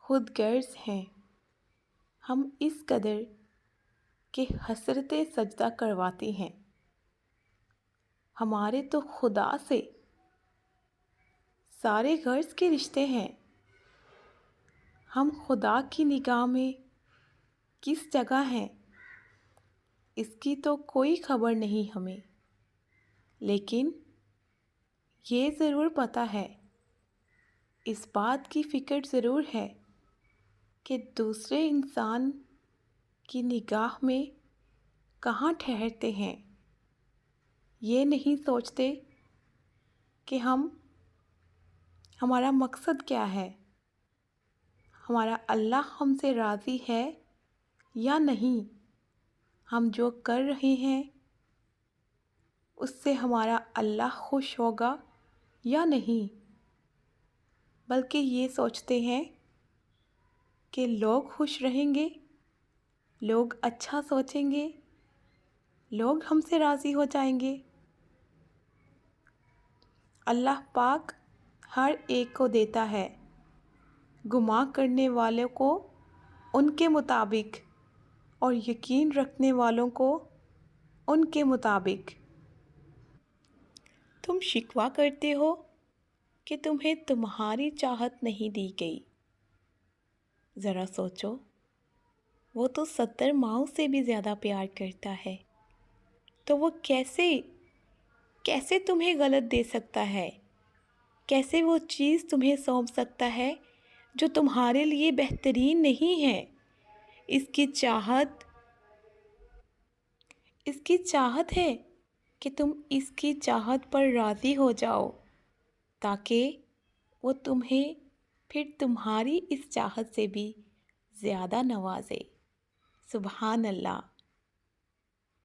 خود غرض ہیں، ہم اس قدر کہ حسرت سجدہ کرواتے ہیں۔ ہمارے تو خدا سے سارے غرض کے رشتے ہیں، ہم خدا کی نگاہ میں کس جگہ ہیں اس کی تو کوئی خبر نہیں ہمیں، لیکن یہ ضرور پتہ ہے، اس بات کی فکر ضرور ہے کہ دوسرے انسان کی نگاہ میں کہاں ٹھہرتے ہیں۔ یہ نہیں سوچتے کہ ہمارا مقصد کیا ہے، ہمارا اللہ ہم سے راضی ہے یا نہیں، ہم جو کر رہے ہیں اس سے ہمارا اللہ خوش ہوگا یا نہیں، بلکہ یہ سوچتے ہیں کہ لوگ خوش رہیں گے، لوگ اچھا سوچیں گے، لوگ ہم سے راضی ہو جائیں گے۔ اللہ پاک ہر ایک کو دیتا ہے، گمان کرنے والوں کو ان کے مطابق اور یقین رکھنے والوں کو ان کے مطابق۔ تم شکوہ کرتے ہو کہ تمہیں تمہاری چاہت نہیں دی گئی، ذرا سوچو، وہ تو 70 ماؤں سے بھی زیادہ پیار کرتا ہے، تو وہ کیسے تمہیں غلط دے سکتا ہے؟ کیسے وہ چیز تمہیں سونپ سکتا ہے جو تمہارے لیے بہترین نہیں ہے؟ اس کی چاہت ہے کہ تم اس کی چاہت پر راضی ہو جاؤ، تاکہ وہ تمہیں پھر تمہاری اس چاہت سے بھی زیادہ نوازے۔ سبحان اللہ۔